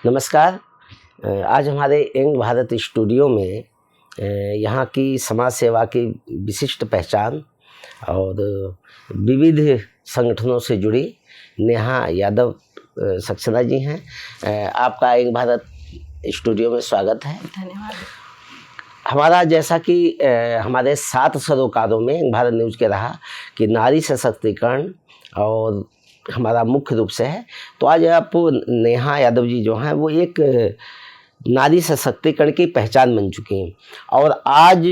नमस्कार। आज हमारे यंग भारत स्टूडियो में यहाँ की समाज सेवा की विशिष्ट पहचान और विविध संगठनों से जुड़ी नेहा यादव सक्सेना जी हैं। आपका यंग भारत स्टूडियो में स्वागत है। धन्यवाद। हमारा जैसा कि हमारे 7 सरोकारों में यंग भारत न्यूज़ के रहा कि नारी सशक्तिकरण और हमारा मुख्य रूप से है, तो आज आप नेहा यादव जी जो हैं वो एक नारी सशक्तिकरण की पहचान बन चुकी हैं। और आज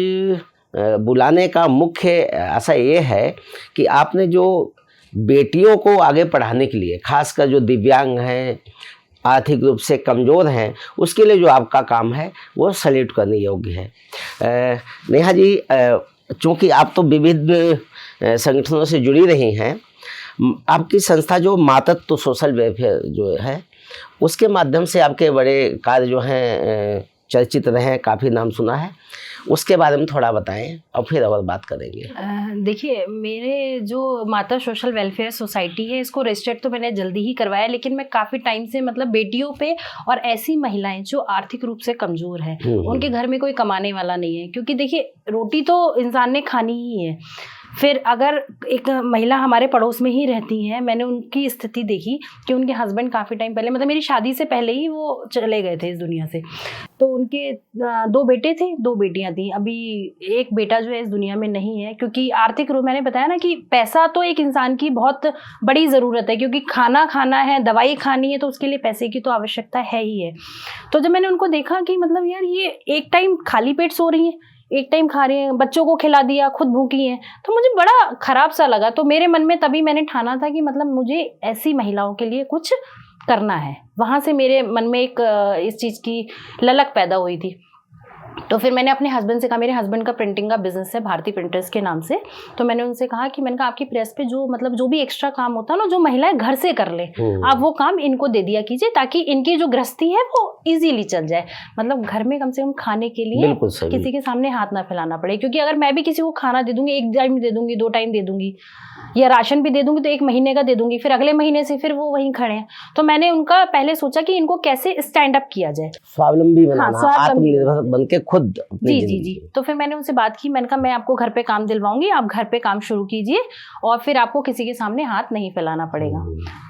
बुलाने का मुख्य आशय ये है कि आपने जो बेटियों को आगे पढ़ाने के लिए, खासकर जो दिव्यांग हैं, आर्थिक रूप से कमज़ोर हैं, उसके लिए जो आपका काम है वो सैल्यूट करने योग्य है। नेहा जी, चूँकि आप तो विविध संगठनों से जुड़ी रही हैं, आपकी संस्था जो मातृत्व सोशल वेलफेयर जो है उसके माध्यम से आपके बड़े कार्य जो हैं चर्चित रहे हैं, काफ़ी नाम सुना है, उसके बारे में थोड़ा बताएं और फिर और बात करेंगे। देखिए, मेरे जो माता सोशल वेलफेयर सोसाइटी है इसको रजिस्टर्ड तो मैंने जल्दी ही करवाया, लेकिन मैं काफ़ी टाइम से मतलब बेटियों पे और ऐसी महिलाएं जो आर्थिक रूप से कमज़ोर हैं, उनके घर में कोई कमाने वाला नहीं है, क्योंकि देखिए रोटी तो इंसान ने खानी ही है। फिर अगर एक महिला हमारे पड़ोस में ही रहती हैं, मैंने उनकी स्थिति देखी कि उनके हस्बैंड काफ़ी टाइम पहले, मतलब मेरी शादी से पहले ही वो चले गए थे इस दुनिया से। तो उनके 2 बेटे थे, 2 बेटियां थी। अभी एक बेटा जो है इस दुनिया में नहीं है, क्योंकि आर्थिक रूप, मैंने बताया ना कि पैसा तो एक इंसान की बहुत बड़ी ज़रूरत है, क्योंकि खाना खाना है, दवाई खानी है, तो उसके लिए पैसे की तो आवश्यकता है ही है। तो जब मैंने उनको देखा कि मतलब यार ये एक टाइम खाली पेट सो रही हैं, एक टाइम खा रही हैं, बच्चों को खिला दिया, खुद भूखी हैं, तो मुझे बड़ा खराब सा लगा। तो मेरे मन में तभी मैंने ठाना था कि मतलब मुझे ऐसी महिलाओं के लिए कुछ करना है। वहाँ से मेरे मन में एक इस चीज़ की ललक पैदा हुई थी। तो फिर मैंने अपने हस्बैंड से कहा, मेरे हस्बैंड का प्रिंटिंग का बिजनेस है भारती प्रिंटर्स के नाम से, तो मैंने उनसे कहा कि मैंने कहा आपकी प्रेस पे जो मतलब जो भी एक्स्ट्रा काम होता है ना, जो महिलाएं घर से कर ले, आप वो काम इनको दे दिया कीजिए, ताकि इनकी जो गृहस्थी है वो इजीली चल जाए। मतलब घर में कम से कम खाने के लिए किसी के सामने हाथ ना फैलाना पड़े, क्योंकि अगर मैं भी किसी को खाना दे दूंगी, 1 टाइम दे दूंगी, 2 टाइम दे दूंगी, या राशन भी दे दूंगी, तो 1 महीने का दे दूंगी, फिर अगले महीने से फिर वो वहीं खड़े हैं। तो मैंने उनका पहले सोचा कि इनको कैसे स्टैंड अप किया जाए, स्वावलंबी बनाना, आत्मनिर्भर बन के खुद। जी। तो फिर मैंने उनसे बात की, मैंने कहा मैं आपको घर पे काम दिलवाऊंगी, आप घर पे काम शुरू कीजिए और फिर आपको किसी के सामने हाथ नहीं फैलाना पड़ेगा।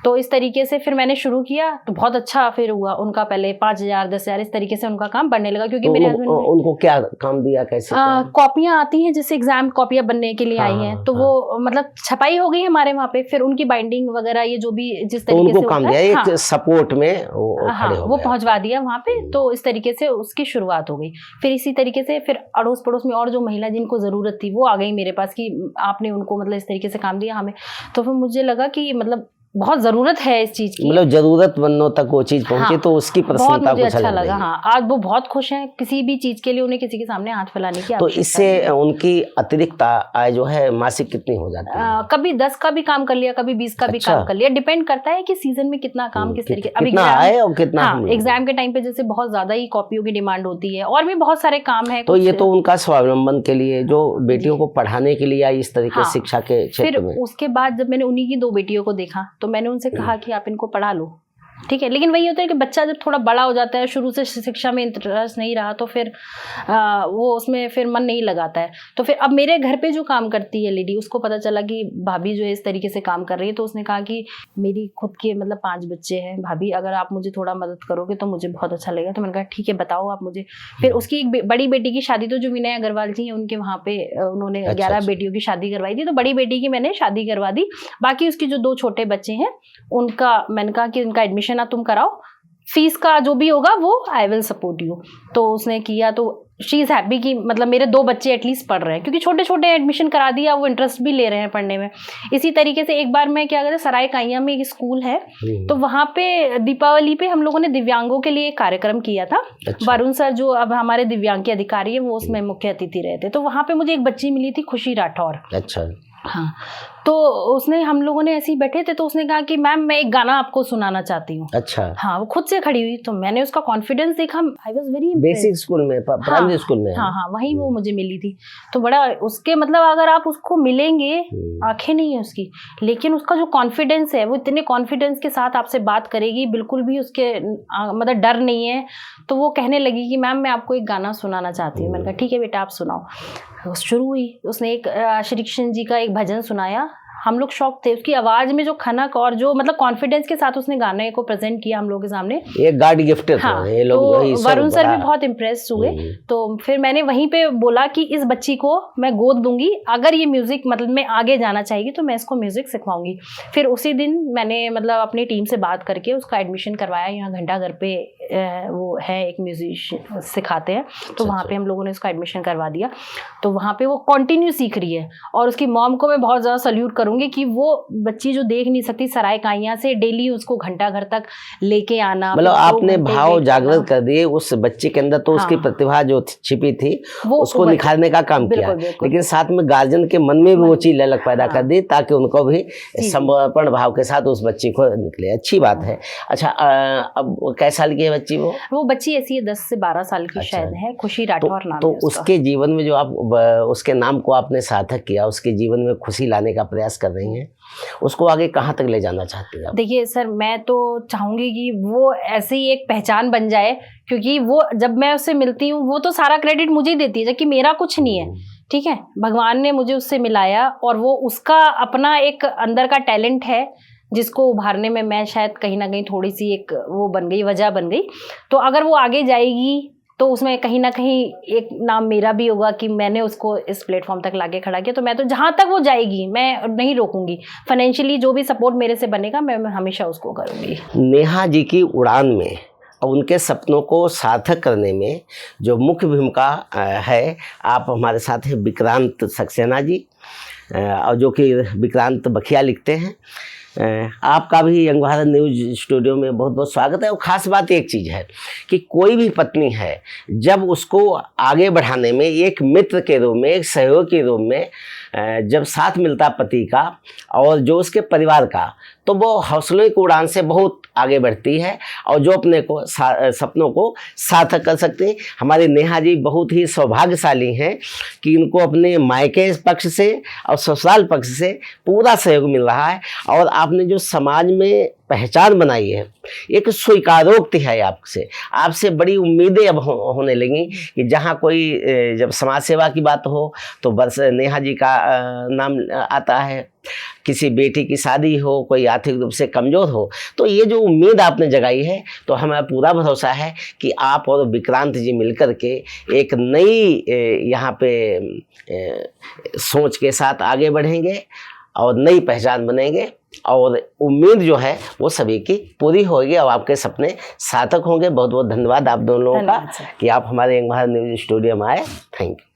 तो इस तरीके से फिर मैंने शुरू किया, तो बहुत अच्छा फिर हुआ। उनका पहले 5,000 10,000 इस तरीके से उनका काम बढ़ने लगा, क्योंकि मेरे हस्बैंड उनको क्या काम दिया, कैसे कॉपियां आती हैं, जैसे एग्जाम कॉपियां बनने के लिए आई हैं, तो वो मतलब छपाई हो गई हमारे वहाँ पे, फिर उनकी बाइंडिंग वगैरह ये जो भी जिस तरीके से काम दिया, एक सपोर्ट में वो पहुंचवा दिया वहाँ पे। तो इस तरीके से उसकी शुरुआत हो गई। फिर इसी तरीके से फिर अड़ोस पड़ोस में और जो महिला जिनको ज़रूरत थी वो आ गई मेरे पास कि आपने उनको मतलब इस तरीके से काम दिया हमें। तो फिर मुझे लगा कि मतलब बहुत ज़रूरत है इस चीज़ की, मतलब ज़रूरतमंदों तक वो चीज़ पहुंची। तो उसकी प्रसन्नता मुझे अच्छा लगा। हाँ, आज वो बहुत खुश हैं, किसी भी चीज़ के लिए उन्हें किसी के सामने हाथ फैलाने की। तो इससे उनकी अतिरिक्त आय जो है मासिक कितनी हो जाती है? कभी 10 का भी काम कर लिया, कभी 20 का भी काम कर लिया, डिपेंड करता है कि सीजन में कितना काम किस तरीके। अभी आए और कितना। हाँ, एग्जाम के टाइम पे जैसे बहुत ज़्यादा ही कॉपियों की डिमांड होती है, और भी बहुत सारे काम है। तो ये तो उनका स्वावलंबन के लिए, जो बेटियों को पढ़ाने के लिए या इस तरीके शिक्षा के क्षेत्र में। उसके बाद जब मैंने उन्हीं की 2 बेटियों को देखा, तो मैंने उनसे कहा कि आप इनको पढ़ा लो, ठीक है। लेकिन वही होता है कि बच्चा जब थोड़ा बड़ा हो जाता है, शुरू से शिक्षा में इंटरेस्ट नहीं रहा, तो फिर वो उसमें फिर मन नहीं लगाता है। तो फिर अब मेरे घर पे जो काम करती है लेडी, उसको पता चला कि भाभी जो है इस तरीके से काम कर रही है, तो उसने कहा कि मेरी खुद के मतलब 5 बच्चे हैं भाभी, अगर आप मुझे थोड़ा मदद करोगे तो मुझे बहुत अच्छा लगेगा। तो मैंने कहा ठीक है, बताओ आप मुझे। फिर उसकी एक बड़ी बेटी की शादी, तो जो विनय अग्रवाल जी हैं उनके वहाँ पे उन्होंने 11 बेटियों की शादी करवाई थी, तो बड़ी बेटी की मैंने शादी करवा दी। बाकी उसकी जो 2 छोटे बच्चे हैं उनका मैंने कहा कि उनका एडमिशन आप तुम कराओ, फीस का जो भी होगा वो आई विल सपोर्ट यू। तो उसने किया, तो शी इज़ हैप्पी कि मतलब मेरे 2 बच्चे एटलीस्ट पढ़ रहे हैं, क्योंकि छोटे छोटे एडमिशन करा दिया, वो इंटरेस्ट भी ले रहे हैं पढ़ने में। इसी तरीके से एक बार मैं क्या कहते हैं, सराय काइया में एक स्कूल है, तो वहाँ पे दीपावली पे हम लोगों ने दिव्यांगों के लिए एक कार्यक्रम किया था। वरुण सर जो अब हमारे दिव्यांग के अधिकारी है, वो उसमें मुख्य अतिथि रहे थे। तो वहाँ पे मुझे एक बच्ची मिली थी, खुशी राठौर। अच्छा। हाँ, तो उसने, हम लोगों ने ऐसे ही बैठे थे तो उसने कहा कि मैम मैं एक गाना आपको सुनाना चाहती हूँ। अच्छा। हाँ, वो खुद से खड़ी हुई, तो मैंने उसका कॉन्फिडेंस देखा, I was very basic school में, प्राइमरी स्कूल में? हाँ हाँ, वहीं वो मुझे मिली थी। तो बड़ा उसके मतलब अगर आप उसको मिलेंगे, आंखें नहीं है उसकी, लेकिन उसका जो कॉन्फिडेंस है, वो इतने कॉन्फिडेंस के साथ आपसे बात करेगी, बिल्कुल भी उसके मतलब डर नहीं है। तो वो कहने लगी कि मैम मैं आपको एक गाना सुनाना चाहती हूँ। मैंने कहा ठीक है बेटा, आप सुनाओ। शुरू हुई, उसने एक श्री कृष्ण जी का एक भजन सुनाया। हम लोग शॉक थे, उसकी आवाज में जो खनक और जो मतलब कॉन्फिडेंस के साथ उसने गाने को प्रेजेंट किया हम लोगों के सामने, एक गॉड गिफ्टेड। हाँ, ये लोग तो वरुण सर भी बहुत इम्प्रेस हुए। तो फिर मैंने वहीं पे बोला कि इस बच्ची को मैं गोद दूंगी, अगर ये म्यूजिक मतलब में आगे जाना चाहेगी तो मैं इसको म्यूजिक सिखवाऊंगी। फिर उसी दिन मैंने मतलब अपनी टीम से बात करके उसका एडमिशन करवाया। यहाँ घंटाघर पे वो है एक म्यूजिशियन सिखाते हैं, तो वहाँ पे हम लोगों ने उसका एडमिशन करवा दिया। तो वहाँ पे वो कंटिन्यू सीख रही है। और उसकी मॉम को मैं बहुत ज़्यादा सल्यूट करूँगी कि वो बच्ची जो देख नहीं सकती सरायकाइयाँ से, डेली उसको घंटाघर तक लेके आना, मतलब आपने भाव जागृत कर दिए उस बच्चे के अंदर। तो उसकी प्रतिभा जो छिपी थी उसको निखारने का काम किया, लेकिन साथ में गार्जियन के मन में भी वो चीज ललक पैदा कर दी ताकि उनको भी समर्पण भाव के साथ उस बच्ची को निकले। अच्छी बात है। अच्छा, अब कैसे साल की है बच्ची? वो बच्ची ऐसी है 10 से 12 साल की। अच्छा, शायद है, खुशी राठौर नाम है उसका। उसके जीवन में जो आप उसके नाम को आपने सार्थक किया, उसके जीवन में खुशी लाने का प्रयास कर रही हैं, उसको आगे कहाँ तक ले जाना चाहती हैं आप? देखिए सर, मैं तो चाहूंगी कि वो ऐसे ही एक पहचान बन जाए, क्योंकि वो जब मैं उससे मिलती हूँ वो तो सारा क्रेडिट मुझे ही देती है, जबकि मेरा कुछ नहीं है। ठीक है, भगवान ने मुझे उससे मिलाया और वो उसका अपना एक अंदर का टैलेंट है जिसको उभारने में मैं शायद कहीं ना कहीं थोड़ी सी एक वो बन गई, वजह बन गई। तो अगर वो आगे जाएगी तो उसमें कहीं ना कहीं एक नाम मेरा भी होगा कि मैंने उसको इस प्लेटफॉर्म तक लाके खड़ा किया। तो मैं तो जहाँ तक वो जाएगी मैं नहीं रोकूंगी। फाइनेंशियली जो भी सपोर्ट मेरे से बनेगा मैं हमेशा उसको करूँगी। नेहा जी की उड़ान में और उनके सपनों को सार्थक करने में जो मुख्य भूमिका है, आप हमारे साथ हैं विक्रांत सक्सेना जी, और जो कि विक्रांत बखिया लिखते हैं। आपका भी यंग भारत न्यूज स्टूडियो में बहुत बहुत स्वागत है। और ख़ास बात एक चीज़ है कि कोई भी पत्नी है, जब उसको आगे बढ़ाने में एक मित्र के रूप में, एक सहयोग के रूप में जब साथ मिलता पति का और जो उसके परिवार का, तो वो हौसलों की उड़ान से बहुत आगे बढ़ती है और जो अपने को सपनों को सार्थक कर सकती हैं। हमारी नेहा जी बहुत ही सौभाग्यशाली हैं कि इनको अपने मायके पक्ष से और ससुराल पक्ष से पूरा सहयोग मिल रहा है। और आपने जो समाज में पहचान बनाई है, एक स्वीकारोक्ति है आपसे बड़ी उम्मीदें अब होने लगी कि जहाँ कोई जब समाज सेवा की बात हो तो बस नेहा जी का नाम आता है। किसी बेटी की शादी हो, कोई आर्थिक रूप से कमज़ोर हो, तो ये जो उम्मीद आपने जगाई है, तो हमें पूरा भरोसा है कि आप और विक्रांत जी मिलकर के एक नई यहाँ पे सोच के साथ आगे बढ़ेंगे और नई पहचान बनेंगे। और उम्मीद जो है वो सभी की पूरी होगी और आपके सपने सार्थक होंगे। बहुत बहुत धन्यवाद आप दोनों लोगों का कि आप हमारे यंग भारत न्यूज स्टूडियो में आए। Thank you.